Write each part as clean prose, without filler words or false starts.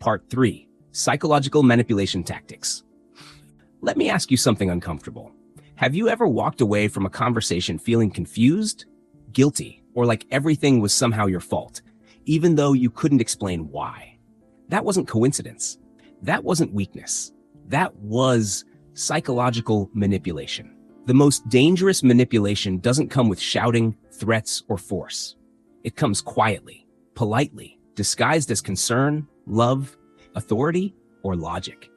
Part 3, Psychological Manipulation Tactics. Let me ask you something uncomfortable. Have you ever walked away from a conversation feeling confused, guilty, or like everything was somehow your fault, even though you couldn't explain why? That wasn't coincidence. That wasn't weakness. That was psychological manipulation. The most dangerous manipulation doesn't come with shouting, threats, or force. It comes quietly, politely, disguised as concern, love, authority, or logic.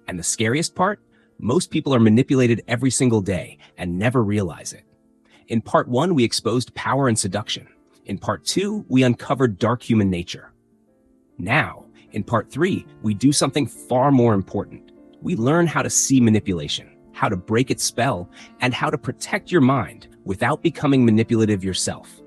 And the scariest part? Most people are manipulated every single day and never realize it. In Part 1, we exposed power and seduction. In Part 2, we uncovered dark human nature. Now, in Part 3, we do something far more important. We learn how to see manipulation, how to break its spell, and how to protect your mind without becoming manipulative yourself.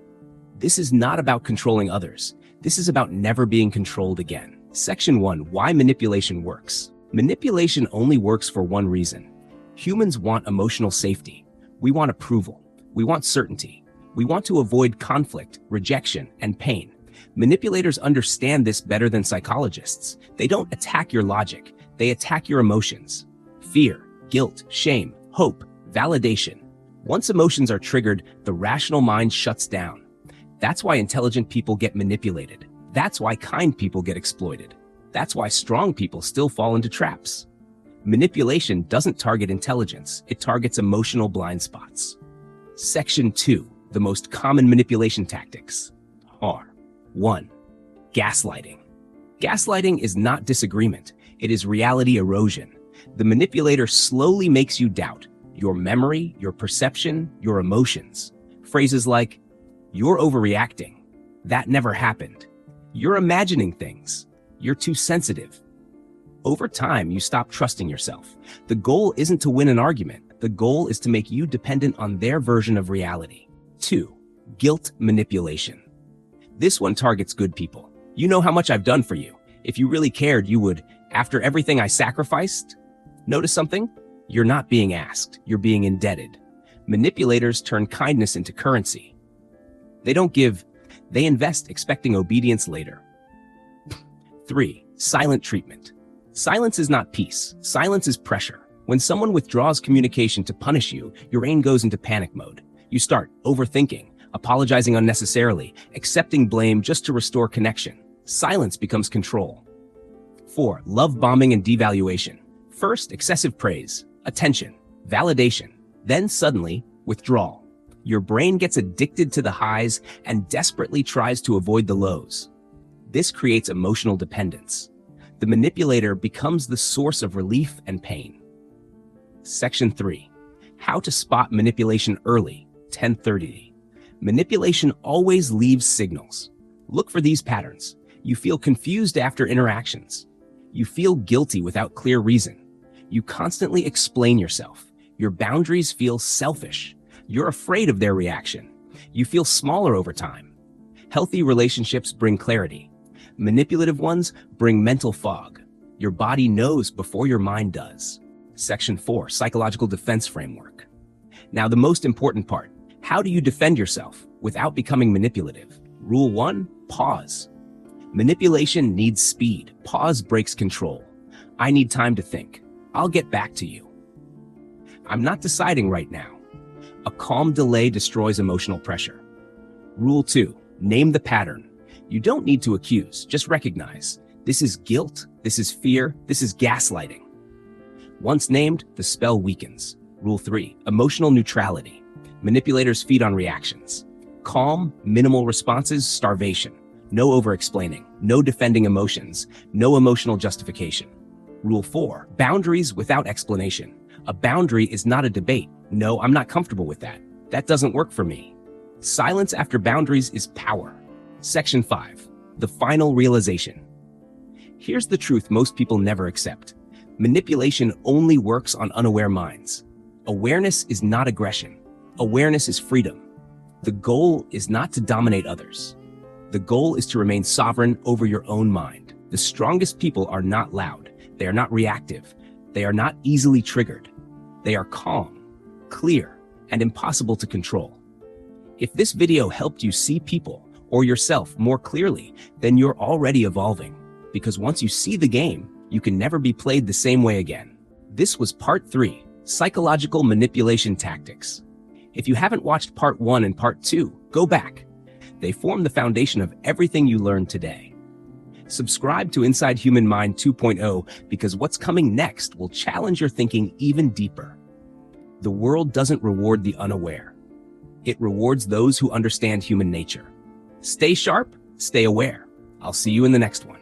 This is not about controlling others. This is about never being controlled again. Section 1, Why Manipulation Works. Manipulation only works for one reason. Humans want emotional safety. We want approval. We want certainty. We want to avoid conflict, rejection, and pain. Manipulators understand this better than psychologists. They don't attack your logic. They attack your emotions. Fear, guilt, shame, hope, validation. Once emotions are triggered, the rational mind shuts down. That's why intelligent people get manipulated. That's why kind people get exploited. That's why strong people still fall into traps. Manipulation doesn't target intelligence, it targets emotional blind spots. Section 2, the most common manipulation tactics are 1. Gaslighting. Gaslighting is not disagreement, it is reality erosion. The manipulator slowly makes you doubt your memory, your perception, your emotions. Phrases like, "You're overreacting," "That never happened," "You're imagining things," "You're too sensitive." Over time, you stop trusting yourself. The goal isn't to win an argument. The goal is to make you dependent on their version of reality. 2. Guilt manipulation. This one targets good people. "You know how much I've done for you. If you really cared, you would, after everything I sacrificed." Notice something? You're not being asked. You're being indebted. Manipulators turn kindness into currency. They don't give, they invest expecting obedience later. 3. Silent treatment. Silence is not peace. Silence is pressure. When someone withdraws communication to punish you, your brain goes into panic mode. You start overthinking, apologizing unnecessarily, accepting blame just to restore connection. Silence becomes control. 4. Love bombing and devaluation. First, excessive praise, attention, validation, then suddenly, withdrawal. Your brain gets addicted to the highs and desperately tries to avoid the lows. This creates emotional dependence. The manipulator becomes the source of relief and pain. Section 3. How to spot manipulation early, 1030. Manipulation always leaves signals. Look for these patterns. You feel confused after interactions. You feel guilty without clear reason. You constantly explain yourself. Your boundaries feel selfish. You're afraid of their reaction. You feel smaller over time. Healthy relationships bring clarity. Manipulative ones bring mental fog. Your body knows before your mind does. Section 4, Psychological Defense Framework. Now, the most important part. How do you defend yourself without becoming manipulative? Rule 1, pause. Manipulation needs speed. Pause breaks control. I need time to think. I'll get back to you. I'm not deciding right now. A calm delay destroys emotional pressure. Rule 2, name the pattern. You don't need to accuse, just recognize. This is guilt, this is fear, this is gaslighting. Once named, the spell weakens. Rule 3, emotional neutrality. Manipulators feed on reactions. Calm, minimal responses, starvation. No over-explaining, no defending emotions, no emotional justification. Rule 4, boundaries without explanation. A boundary is not a debate. No, I'm not comfortable with that. That doesn't work for me. Silence after boundaries is power. Section 5, the final realization. Here's the truth most people never accept. Manipulation only works on unaware minds. Awareness is not aggression. Awareness is freedom. The goal is not to dominate others. The goal is to remain sovereign over your own mind. The strongest people are not loud. They are not reactive. They are not easily triggered. They are calm, clear, and impossible to control. If this video helped you see people or yourself more clearly, then you're already evolving. because once you see the game, you can never be played the same way again. This was part 3, psychological manipulation tactics. If you haven't watched part 1 and part 2, go back. They form the foundation of everything you learned today. Subscribe to Inside Human Mind 2.0 because what's coming next will challenge your thinking even deeper. The world doesn't reward the unaware. It rewards those who understand human nature. Stay sharp, stay aware. I'll see you in the next one.